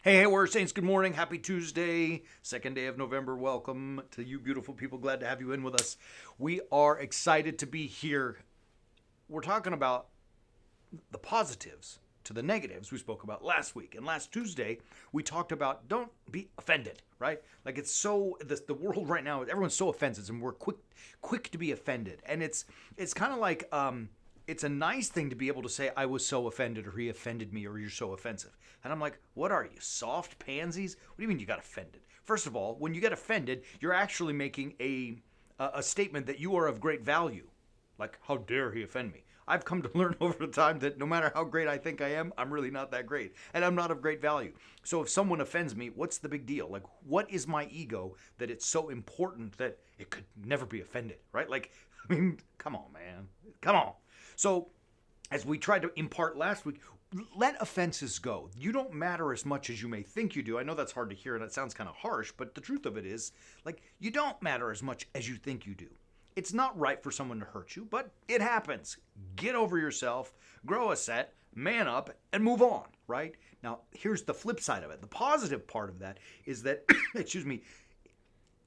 Hey, Warrior Saints, good morning. Happy Tuesday, second day of November. Welcome to you beautiful people. Glad to have you in with us. We are excited to be here. We're talking about the positives to the negatives we spoke about last week. And last Tuesday, we talked about don't be offended, right? Like it's so, the world right now, everyone's so offensive and we're quick to be offended. And it's kind of like, it's a nice thing to be able to say, I was so offended, or he offended me, or you're so offensive. And I'm like, what are you, soft pansies? What do you mean you got offended? First of all, when you get offended, you're actually making a statement that you are of great value. Like, how dare he offend me? I've come to learn over the time that no matter how great I think I am, I'm really not that great. And I'm not of great value. So if someone offends me, what's the big deal? Like, what is my ego that it's so important that it could never be offended, right? Like, I mean, come on, man. Come on. So, as we tried to impart last week, let offenses go. You don't matter as much as you may think you do. I know that's hard to hear and it sounds kind of harsh, but the truth of it is, like, you don't matter as much as you think you do. It's not right for someone to hurt you, but it happens. Get over yourself, grow a set, man up, and move on, right? Now, here's the flip side of it. The positive part of that is that, excuse me,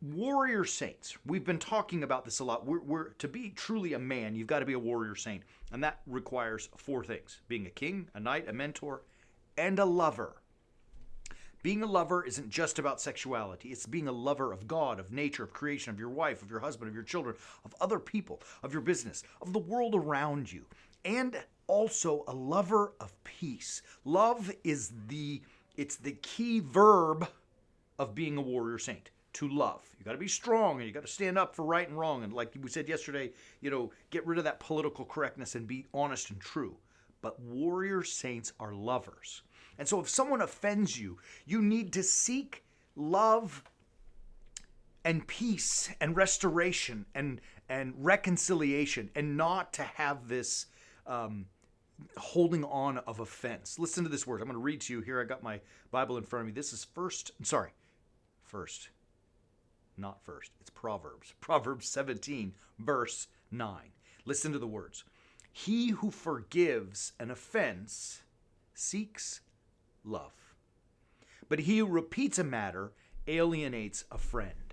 warrior saints. We've been talking about this a lot. We're to be truly a man, you've got to be a warrior saint. And that requires four things: being a king, a knight, a mentor, and a lover. Being a lover isn't just about sexuality. It's being a lover of God, of nature, of creation, of your wife, of your husband, of your children, of other people, of your business, of the world around you. And also a lover of peace. Love is the key verb of being a warrior saint. To love. You got to be strong and you got to stand up for right and wrong. And like we said yesterday, get rid of that political correctness and be honest and true. But warrior saints are lovers. And so if someone offends you, you need to seek love and peace and restoration and reconciliation, and not to have this holding on of offense. Listen to this word. I'm going to read to you here. I got my Bible in front of me. This is It's Proverbs. Proverbs 17, verse 9. Listen to the words. He who forgives an offense seeks love, but he who repeats a matter alienates a friend.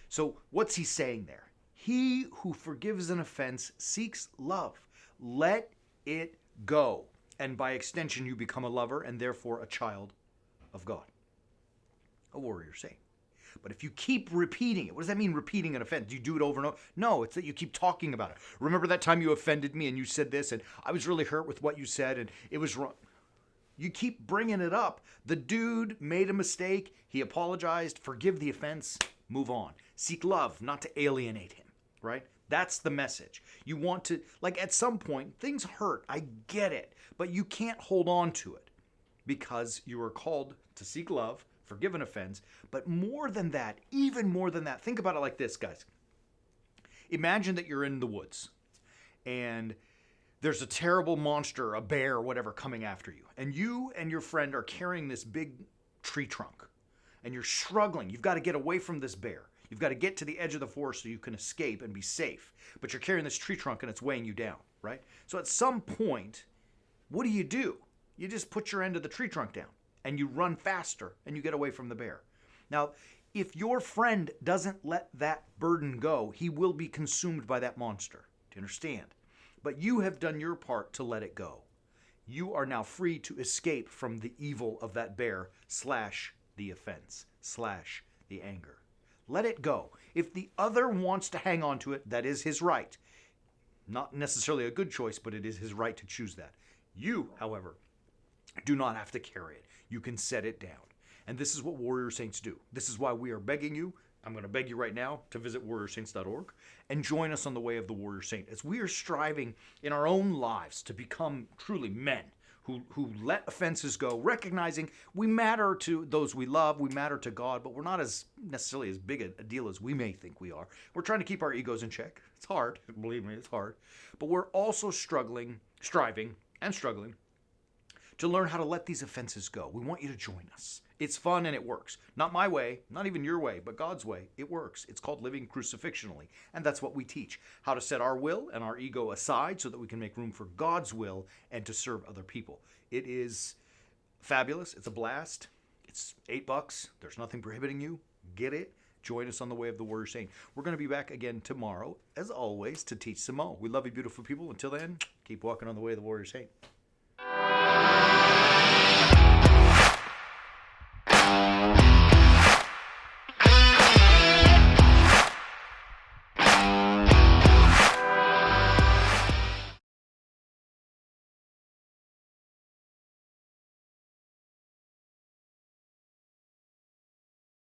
So what's he saying there? He who forgives an offense seeks love. Let it go. And by extension, you become a lover and therefore a child of God, a warrior saint. But if you keep repeating it, what does that mean, repeating an offense? Do you do it over and over? No, it's that you keep talking about it. Remember that time you offended me and you said this, and I was really hurt with what you said, and it was wrong. You keep bringing it up. The dude made a mistake. He apologized. Forgive the offense. Move on. Seek love, not to alienate him, right? That's the message. You want to, like, at some point, things hurt. I get it. But you can't hold on to it, because you are called to seek love, forgive an offense. But more than that, even more than that, think about it like this, guys. Imagine that you're in the woods and there's a terrible monster, a bear, whatever, coming after you. And you and your friend are carrying this big tree trunk and you're struggling. You've got to get away from this bear. You've got to get to the edge of the forest so you can escape and be safe. But you're carrying this tree trunk and it's weighing you down, right? So at some point, what do? You just put your end of the tree trunk down and you run faster and you get away from the bear. Now, if your friend doesn't let that burden go, he will be consumed by that monster. Do you understand? But you have done your part to let it go. You are now free to escape from the evil of that bear / the offense / the anger. Let it go. If the other wants to hang on to it, that is his right. Not necessarily a good choice, but it is his right to choose that. You, however, do not have to carry it. You can set it down. And this is what warrior saints do. This is why we are begging you. I'm going to beg you right now to visit warriorsaints.org and join us on the way of the warrior saint, as we are striving in our own lives to become truly men who let offenses go, recognizing we matter to those we love, we matter to God, but we're not as necessarily as big a deal as we may think we are. We're trying to keep our egos in check. It's hard. Believe me, it's hard. But we're also striving to learn how to let these offenses go. We want you to join us. It's fun and it works. Not my way, not even your way, but God's way. It works. It's called living crucifixionally. And that's what we teach. How to set our will and our ego aside so that we can make room for God's will and to serve other people. It is fabulous. It's a blast. It's It's $8. There's nothing prohibiting you. Get it. Join us on the way of the Warrior Saint. We're going to be back again tomorrow, as always, to teach some more. We love you, beautiful people. Until then, keep walking on the way of the Warrior Saint.